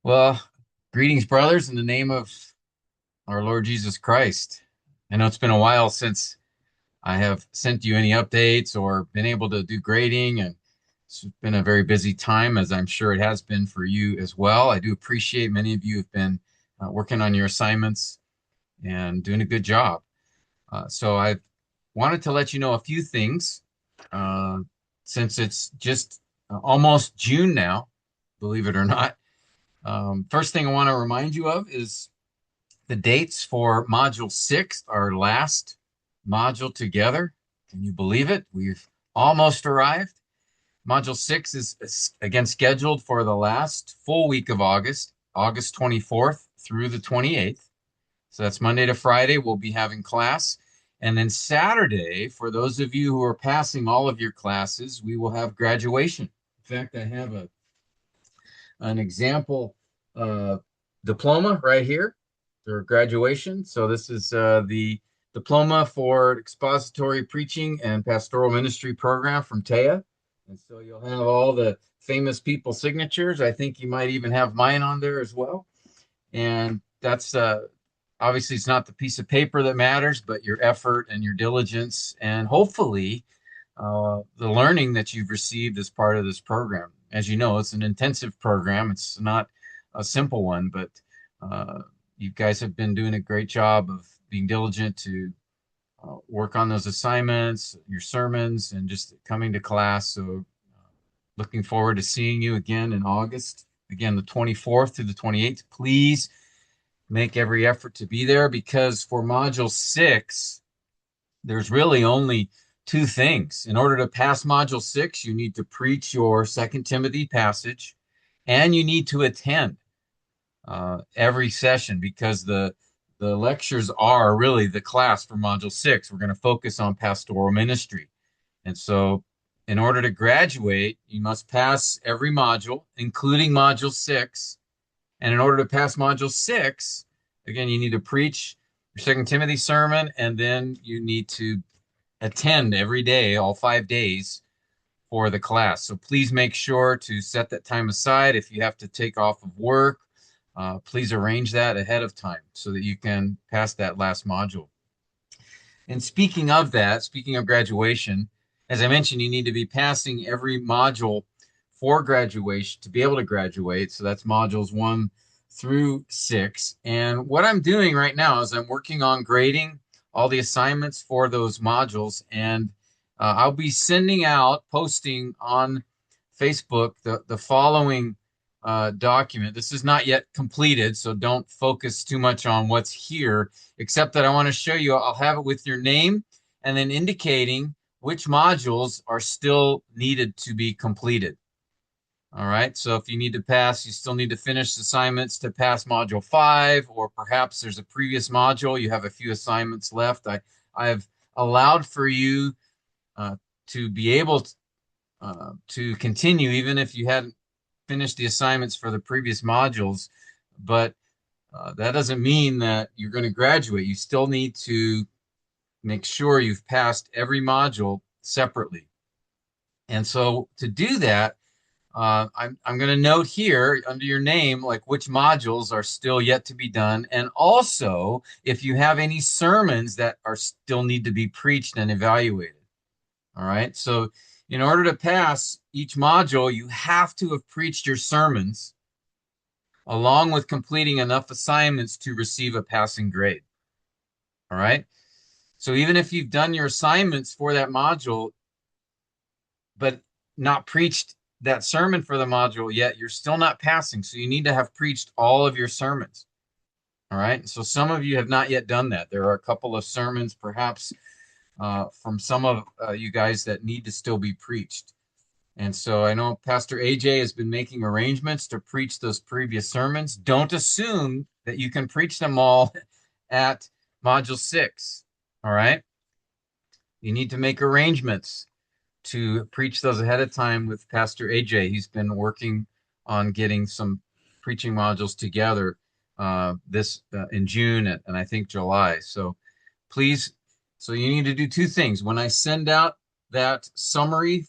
Well, greetings, brothers, in the name of our Lord Jesus Christ. I know it's been a while since I have sent you any updates or been able to do grading, and it's been a very busy time, as I'm sure it has been for you as well. I do appreciate many of you have been working on your assignments and doing a good job. So I wanted to let you know a few things uh, since it's just almost June now, believe it or not. First thing I want to remind you of is the dates for Module 6, our last module together. Can you believe it? We've almost arrived. Module 6 is again scheduled for the last full week of August, August 24th through the 28th. So that's Monday to Friday. We'll be having class. And then Saturday, for those of you who are passing all of your classes, we will have graduation. In fact, I have an example uh, diploma right here for graduation. So this is the diploma for expository preaching and pastoral ministry program from TEA. And so you'll have all the famous people signatures. I think you might even have mine on there as well. And that's obviously it's not the piece of paper that matters, but your effort and your diligence, and hopefully the learning that you've received as part of this program. As you know, it's an intensive program. It's not a simple one, but uh, you guys have been doing a great job of being diligent to work on those assignments, your sermons, and just coming to class. So, looking forward to seeing you again in August, again, the 24th to the 28th. Please make every effort to be there because for Module 6, there's really only two things. In order to pass Module 6, you need to preach your Second Timothy passage and you need to attend every session because the lectures are really the class for Module 6. We're going to focus on pastoral ministry. And so in order to graduate, you must pass every module, including Module 6. And in order to pass Module 6, again, you need to preach your Second Timothy sermon, and then you need to attend every day, all 5 days for the class. So please make sure to set that time aside. If you have to take off of work, please arrange that ahead of time so that you can pass that last module. And speaking of that, speaking of graduation, as I mentioned, you need to be passing every module for graduation to be able to graduate. So that's modules 1 through 6. And what I'm doing right now is I'm working on grading all the assignments for those modules. And I'll be sending out, posting on Facebook the following document. This is not yet completed, so don't focus too much on what's here, except that I want to show you, I'll have it with your name and then indicating which modules are still needed to be completed. All right, so if you need to pass, you still need to finish assignments to pass module 5, or perhaps there's a previous module, you have a few assignments left. I have allowed for you uh, to be able to continue even if you hadn't finished the assignments for the previous modules, but that doesn't mean that you're going to graduate. You still need to make sure you've passed every module separately. And so to do that, I'm going to note here under your name, like which modules are still yet to be done. And also, if you have any sermons that are still need to be preached and evaluated. All right. So in order to pass each module, you have to have preached your sermons along with completing enough assignments to receive a passing grade. All right. So even if you've done your assignments for that module, but not preached that sermon for the module yet, you're still not passing. So you need to have preached all of your sermons. All right. So some of you have not yet done that. There are a couple of sermons, perhaps from some of you guys that need to still be preached. And so I know Pastor AJ has been making arrangements to preach those previous sermons. Don't assume that you can preach them all at Module 6. All right. You need to make arrangements to preach those ahead of time with Pastor AJ. He's been working on getting some preaching modules together this in June and I think July. So please, so you need to do two things. When I send out that summary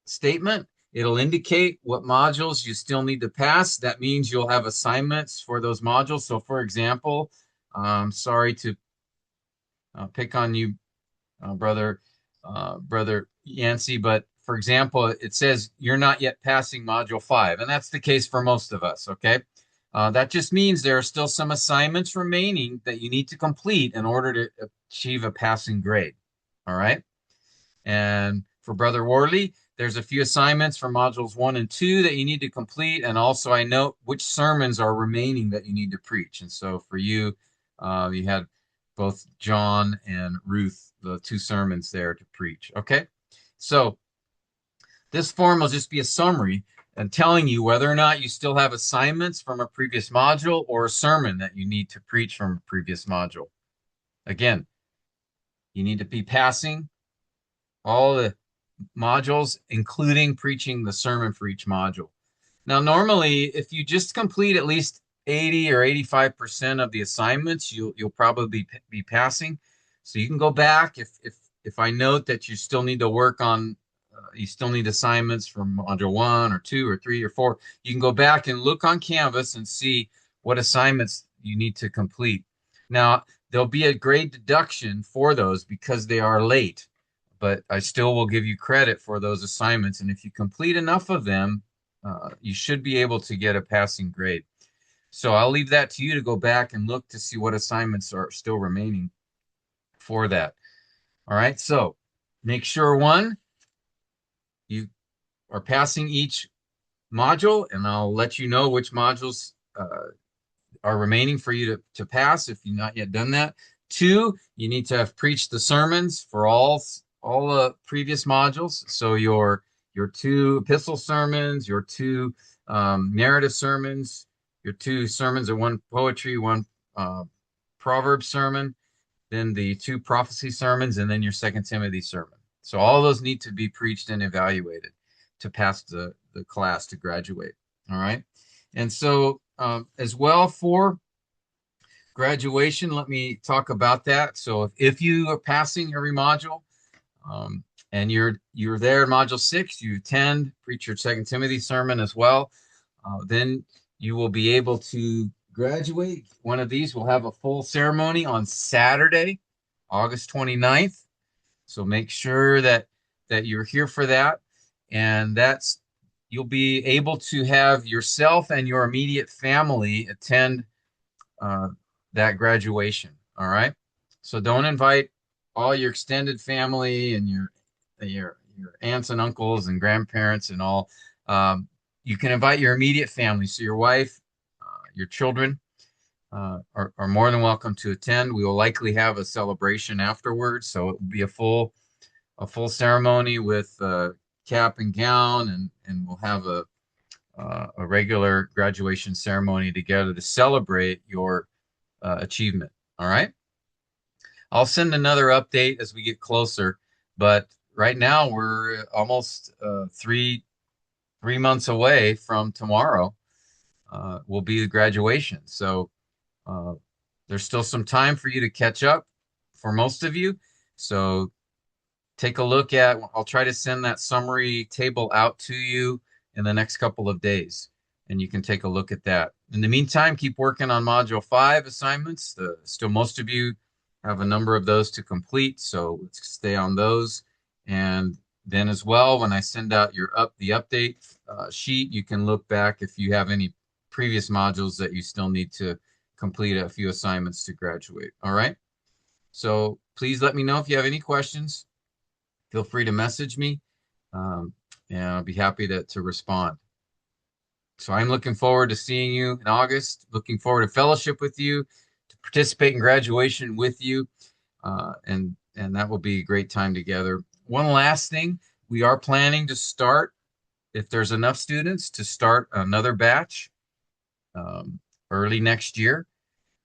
statement, It'll indicate what modules you still need to pass. That means you'll have assignments for those modules. So for example, sorry to pick on you, brother Yancey, but for example, it says you're not yet passing module 5, and that's the case for most of us, okay? That just means there are still some assignments remaining that you need to complete in order to achieve a passing grade, all right? And for Brother Worley, there's a few assignments for modules 1 and 2 that you need to complete, and also I note which sermons are remaining that you need to preach. And so for you, you had both John and Ruth, the 2 sermons there to preach, okay? So this form will just be a summary and telling you whether or not you still have assignments from a previous module or a sermon that you need to preach from a previous module. Again, you need to be passing all the modules, including preaching the sermon for each module. Now, normally, if you just complete at least 80 or 85% of the assignments, you'll probably be passing. So you can go back if I note that you still need to work on, you still need assignments from module 1 or 2 or 3 or 4. You can go back and look on Canvas and see what assignments you need to complete. Now, there'll be a grade deduction for those because they are late, but I still will give you credit for those assignments. And if you complete enough of them, you should be able to get a passing grade. So I'll leave that to you to go back and look to see what assignments are still remaining for that. All right, so make sure, one, you are passing each module, and I'll let you know which modules are remaining for you to pass if you've not yet done that. 2, you need to have preached the sermons for all the previous modules. So your 2 epistle sermons, your 2 narrative sermons, your 2 sermons of 1 poetry, 1 proverb sermon, then the 2 prophecy sermons, and then your 2 Timothy sermon. So all those need to be preached and evaluated to pass the class to graduate. All right. And so as well for graduation, let me talk about that. So if you are passing every module, and you're there in module 6, you attend, preach your 2 Timothy sermon as well, then you will be able to graduate. One of these will have a full ceremony on Saturday, August 29th. So make sure that you're here for that. And you'll be able to have yourself and your immediate family attend that graduation. All right. So don't invite all your extended family and your aunts and uncles and grandparents and all. You can invite your immediate family. So your wife, your children are more than welcome to attend. We will likely have a celebration afterwards. So it will be a full ceremony with cap and gown, and we'll have a regular graduation ceremony together to celebrate your achievement. All right. I'll send another update as we get closer, but right now we're almost 3 months away from tomorrow. Will be the graduation. So there's still some time for you to catch up for most of you. So take a look at, I'll try to send that summary table out to you in the next couple of days, and you can take a look at that. In the meantime, keep working on module 5 assignments. Still most of you have a number of those to complete, so let's stay on those. And then as well, when I send out the update sheet, you can look back if you have any previous modules that you still need to complete a few assignments to graduate. All right. So please let me know if you have any questions. Feel free to message me, and I'll be happy to respond. So I'm looking forward to seeing you in August, looking forward to fellowship with you, to participate in graduation with you, and that will be a great time together. One last thing, we are planning to start, if there's enough students, to start another batch early next year.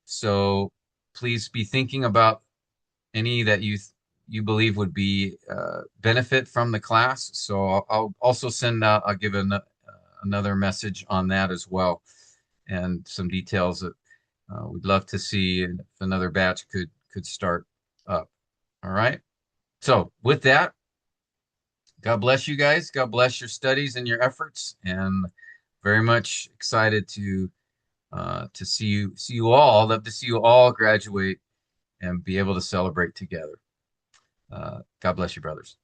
So please be thinking about any that you believe would be benefit from the class. So I'll also send out, I'll give another message on that as well, and some details that we'd love to see if another batch could start up. All right. So with that, God bless you guys. God bless your studies and your efforts, and very much excited to see you all. Love to see you all graduate and be able to celebrate together. God bless you, brothers.